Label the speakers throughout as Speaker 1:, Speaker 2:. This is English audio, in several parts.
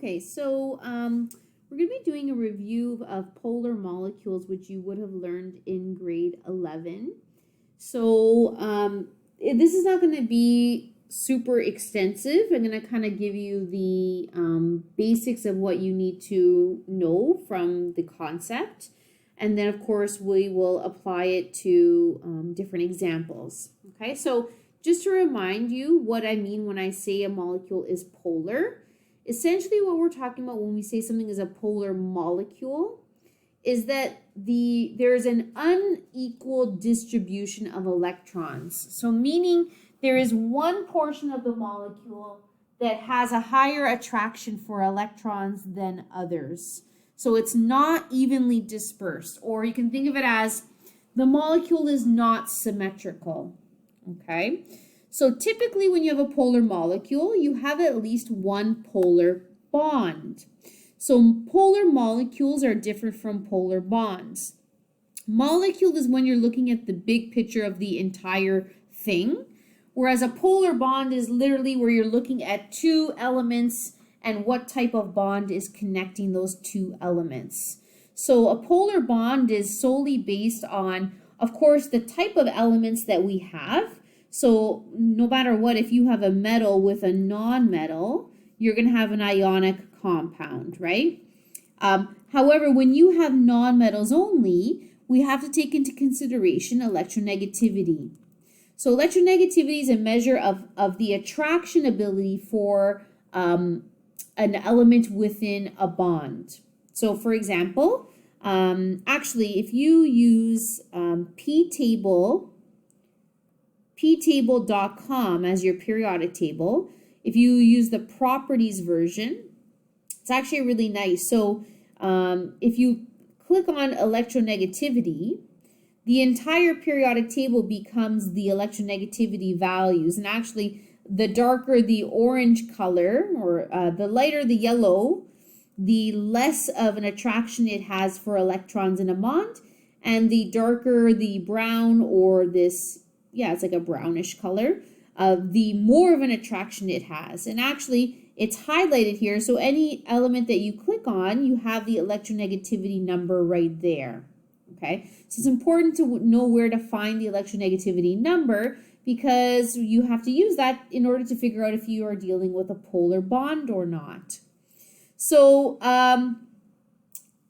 Speaker 1: Okay, so we're going to be doing a review of polar molecules, which you would have learned in grade 11. So this is not going to be super extensive. I'm going to kind of give you the basics of what you need to know from the concept. And then, of course, we will apply it to different examples. Okay, so just to remind you what I mean when I say a molecule is polar, essentially what we're talking about when we say something is a polar molecule is that there's an unequal distribution of electrons. So meaning there is one portion of the molecule that has a higher attraction for electrons than others. So it's not evenly dispersed, or you can think of it as the molecule is not symmetrical. Okay, so typically when you have a polar molecule, you have at least one polar bond. So polar molecules are different from polar bonds. Molecule is when you're looking at the big picture of the entire thing, whereas a polar bond is literally where you're looking at two elements and what type of bond is connecting those two elements. So a polar bond is solely based on, of course, the type of elements that we have. So no matter what, if you have a metal with a non-metal, you're going to have an ionic compound, right? However, when you have non-metals only, we have to take into consideration electronegativity. So electronegativity is a measure of the attraction ability for an element within a bond. So for example, actually, if you use ptable.com as your periodic table, if you use the properties version, it's actually really nice. So if you click on electronegativity, the entire periodic table becomes the electronegativity values. And actually, the darker the orange color, or the lighter the yellow, the less of an attraction it has for electrons in a bond. And the darker the brown, or this, yeah, it's like a brownish color, the more of an attraction it has. And actually, it's highlighted here. So any element that you click on, you have the electronegativity number right there. Okay, so it's important to know where to find the electronegativity number, because you have to use that in order to figure out if you are dealing with a polar bond or not. So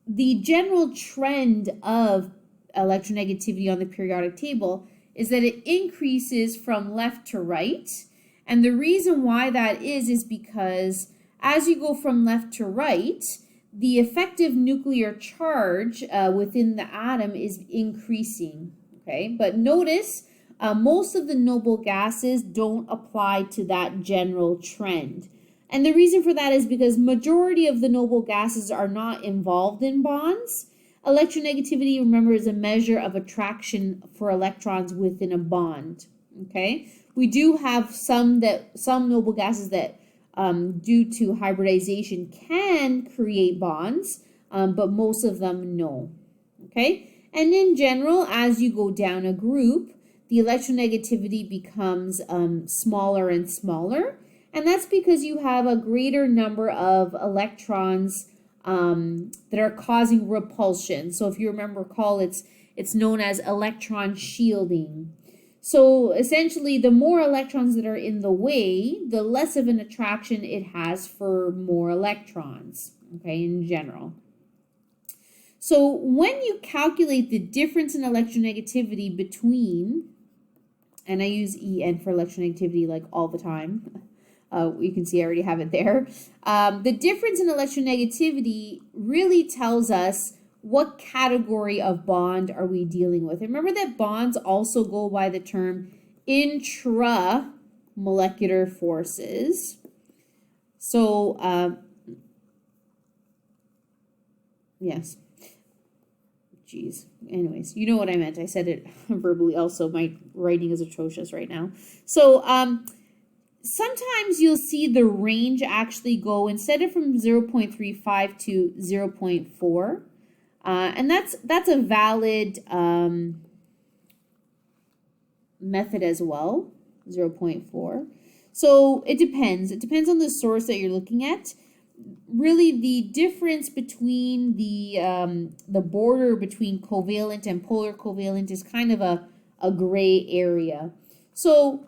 Speaker 1: the general trend of electronegativity on the periodic table is that it increases from left to right. And the reason why that is because as you go from left to right, the effective nuclear charge within the atom is increasing. Okay, but notice most of the noble gases don't apply to that general trend. And the reason for that is because majority of the noble gases are not involved in bonds. Electronegativity, remember, is a measure of attraction for electrons within a bond. Okay, we do have some noble gases that due to hybridization can create bonds, but most of them no. Okay, and in general, as you go down a group, the electronegativity becomes smaller and smaller, and that's because you have a greater number of electrons that are causing repulsion. So if you recall, it's known as electron shielding. So essentially, the more electrons that are in the way, the less of an attraction it has for more electrons, okay, in general. So when you calculate the difference in electronegativity between, and I use EN for electronegativity like all the time, you can see I already have it there. The difference in electronegativity really tells us what category of bond are we dealing with. And remember that bonds also go by the term intramolecular forces. So, yes. Geez. Anyways, you know what I meant. I said it verbally also. My writing is atrocious right now. So, sometimes you'll see the range actually go, instead of from 0.35 to 0.4. And that's a valid method as well, 0.4. So it depends. It depends on the source that you're looking at. really the difference between the border between covalent and polar covalent is kind of a gray area. So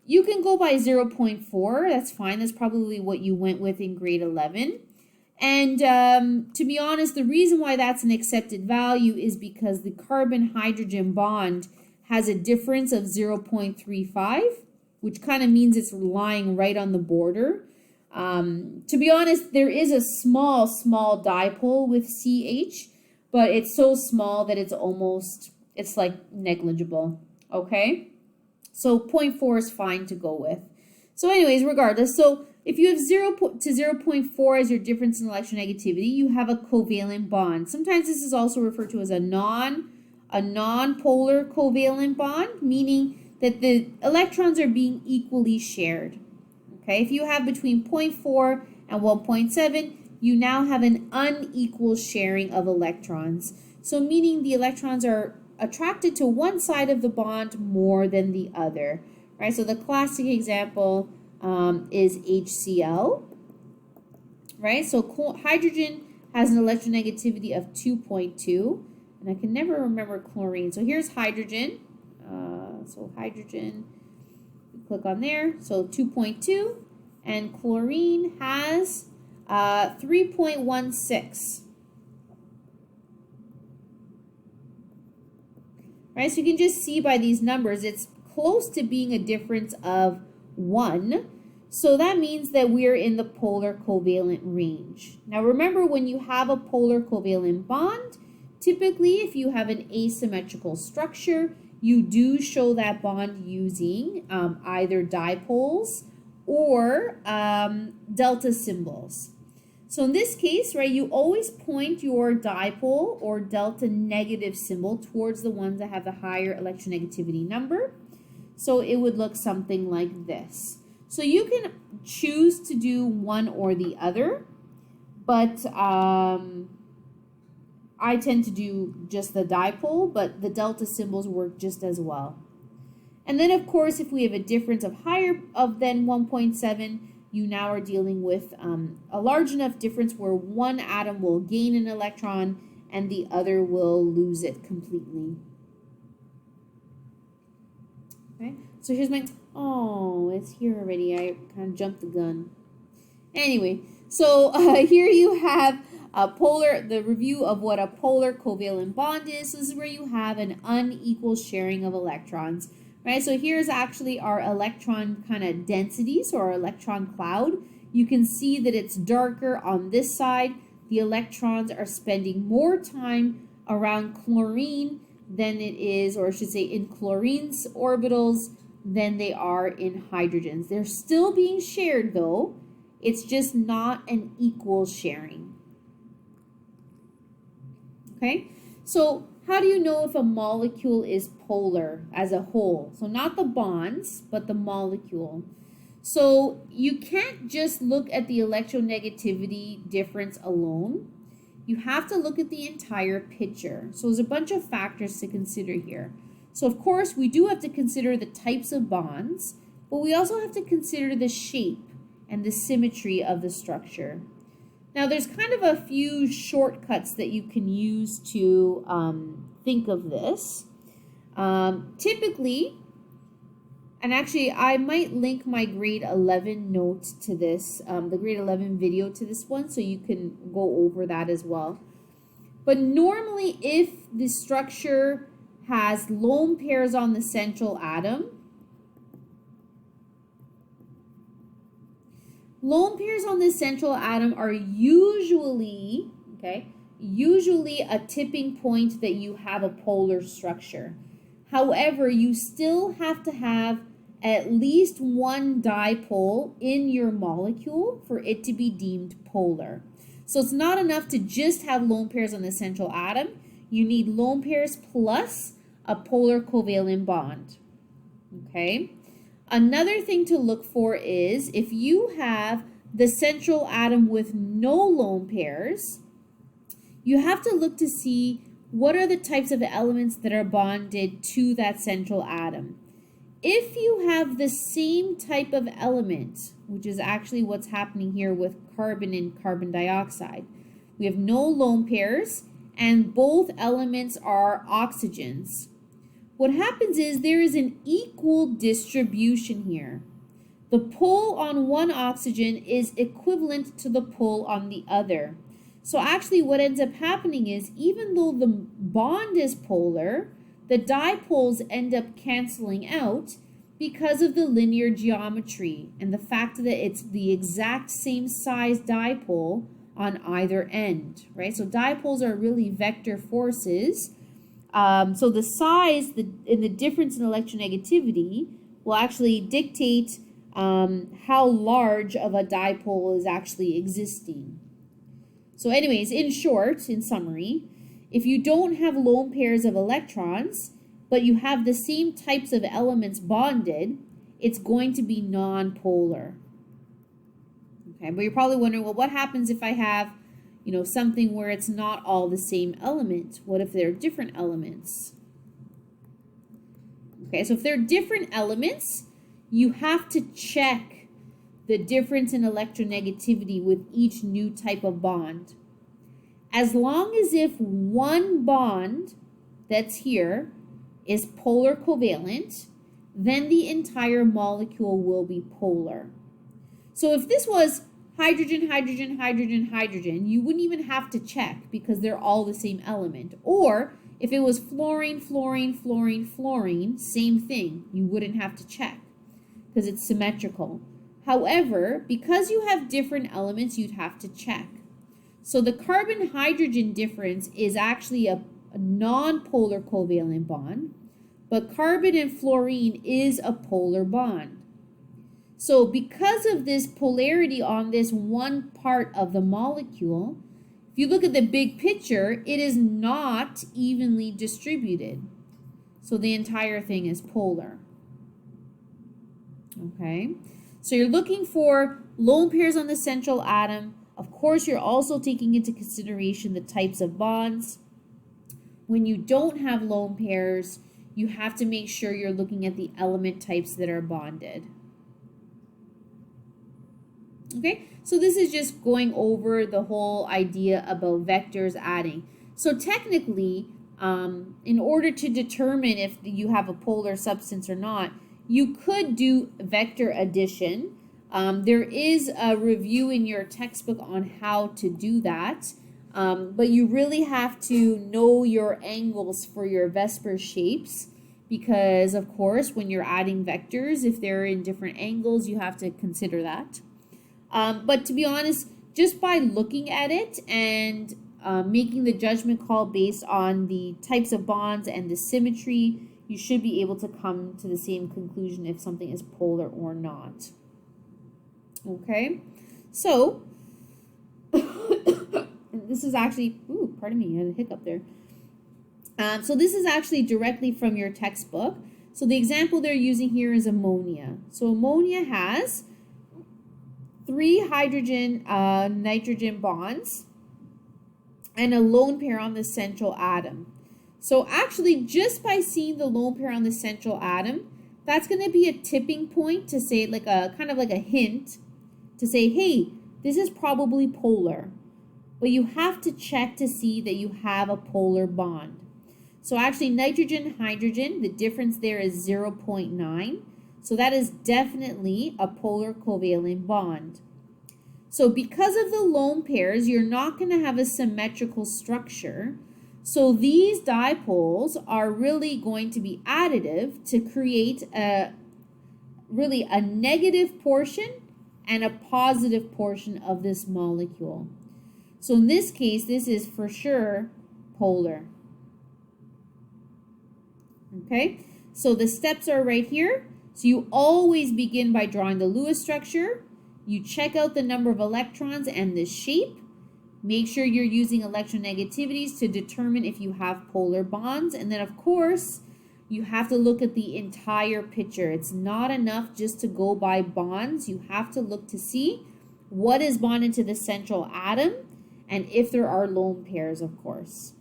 Speaker 1: you can go by 0.4. That's fine. That's probably what you went with in grade 11. And to be honest, the reason why that's an accepted value is because the carbon-hydrogen bond has a difference of 0.35, which kind of means it's lying right on the border. To be honest, there is a small dipole with CH, but it's so small that it's like negligible, okay? So 0.4 is fine to go with. So anyways, regardless, so if you have 0 to 0.4 as your difference in electronegativity, you have a covalent bond. Sometimes this is also referred to as a non-polar covalent bond, meaning that the electrons are being equally shared. Okay, if you have between 0.4 and 1.7, you now have an unequal sharing of electrons. So meaning the electrons are attracted to one side of the bond more than the other. Right, so the classic example is HCl. Right, so hydrogen has an electronegativity of 2.2, and I can never remember chlorine. So here's hydrogen. So hydrogen, click on there. So 2.2, and chlorine has 3.16. Right, so you can just see by these numbers, it's close to being a difference of 1. So that means that we're in the polar covalent range. Now remember, when you have a polar covalent bond, typically if you have an asymmetrical structure, you do show that bond using either dipoles or delta symbols. So in this case, right, you always point your dipole or delta negative symbol towards the ones that have the higher electronegativity number. So it would look something like this. So you can choose to do one or the other, but I tend to do just the dipole, but the delta symbols work just as well. And then, of course, if we have a difference of higher than 1.7, you now are dealing with a large enough difference where one atom will gain an electron and the other will lose it completely. Okay, so here's my, oh, it's here already. I kind of jumped the gun. Anyway, so here you have the review of what a polar covalent bond is. So this is where you have an unequal sharing of electrons. Right, so here's actually our electron kind of densities, or our electron cloud. You can see that it's darker on this side. The electrons are spending more time around chlorine than it is, or I should say in chlorine's orbitals, than they are in hydrogens. They're still being shared though. It's just not an equal sharing. Okay, so how do you know if a molecule is polar as a whole? So not the bonds, but the molecule. So you can't just look at the electronegativity difference alone. You have to look at the entire picture. So there's a bunch of factors to consider here. So of course, we do have to consider the types of bonds, but we also have to consider the shape and the symmetry of the structure. Now, there's kind of a few shortcuts that you can use to think of this. Typically, and actually, I might link my grade 11 notes to this, the grade 11 video to this one, so you can go over that as well. But normally, if the structure has lone pairs on the central atom, lone pairs on the central atom are usually a tipping point that you have a polar structure. However, you still have to have at least one dipole in your molecule for it to be deemed polar. So it's not enough to just have lone pairs on the central atom. You need lone pairs plus a polar covalent bond. Okay? Another thing to look for is if you have the central atom with no lone pairs, you have to look to see what are the types of elements that are bonded to that central atom. If you have the same type of element, which is actually what's happening here with carbon and carbon dioxide. We have no lone pairs, and both elements are oxygens. What happens is there is an equal distribution here. The pull on one oxygen is equivalent to the pull on the other. So actually what ends up happening is even though the bond is polar, the dipoles end up canceling out because of the linear geometry and the fact that it's the exact same size dipole on either end, right? So dipoles are really vector forces. So the size and the difference in electronegativity will actually dictate how large of a dipole is actually existing. So anyways, in short, in summary, if you don't have lone pairs of electrons, but you have the same types of elements bonded, it's going to be nonpolar. Okay, but you're probably wondering, well, what happens if I have, something where it's not all the same element? What if they're different elements? Okay, so if they're different elements, you have to check the difference in electronegativity with each new type of bond. As long as if one bond that's here is polar covalent, then the entire molecule will be polar. So if this was hydrogen, hydrogen, hydrogen, hydrogen, you wouldn't even have to check because they're all the same element. Or if it was fluorine, fluorine, fluorine, fluorine, same thing, you wouldn't have to check because it's symmetrical. However, because you have different elements, you'd have to check. So the carbon-hydrogen difference is actually a non-polar covalent bond, but carbon and fluorine is a polar bond. So because of this polarity on this one part of the molecule, if you look at the big picture, it is not evenly distributed. So the entire thing is polar. Okay, so you're looking for lone pairs on the central atom. Of course, you're also taking into consideration the types of bonds. When you don't have lone pairs, you have to make sure you're looking at the element types that are bonded. Okay, so this is just going over the whole idea about vectors adding. So technically, in order to determine if you have a polar substance or not, you could do vector addition. There is a review in your textbook on how to do that, but you really have to know your angles for your Vesper shapes because, of course, when you're adding vectors, if they're in different angles, you have to consider that. But to be honest, just by looking at it and making the judgment call based on the types of bonds and the symmetry, you should be able to come to the same conclusion if something is polar or not. Okay, so this is actually, pardon me, I had a hiccup there. So this is actually directly from your textbook. So the example they're using here is ammonia. So ammonia has 3 hydrogen nitrogen bonds and a lone pair on the central atom. So actually, just by seeing the lone pair on the central atom, that's going to be a tipping point to say, like a kind of like a hint to say, hey, this is probably polar. But you have to check to see that you have a polar bond. So actually, nitrogen, hydrogen, the difference there is 0.9. So that is definitely a polar covalent bond. So because of the lone pairs, you're not going to have a symmetrical structure. So these dipoles are really going to be additive to create really a negative portion and a positive portion of this molecule. So in this case, this is for sure polar. Okay, so the steps are right here. So you always begin by drawing the Lewis structure. You check out the number of electrons and the shape. Make sure you're using electronegativities to determine if you have polar bonds. And then, of course, you have to look at the entire picture. It's not enough just to go by bonds. You have to look to see what is bonded to the central atom and if there are lone pairs, of course.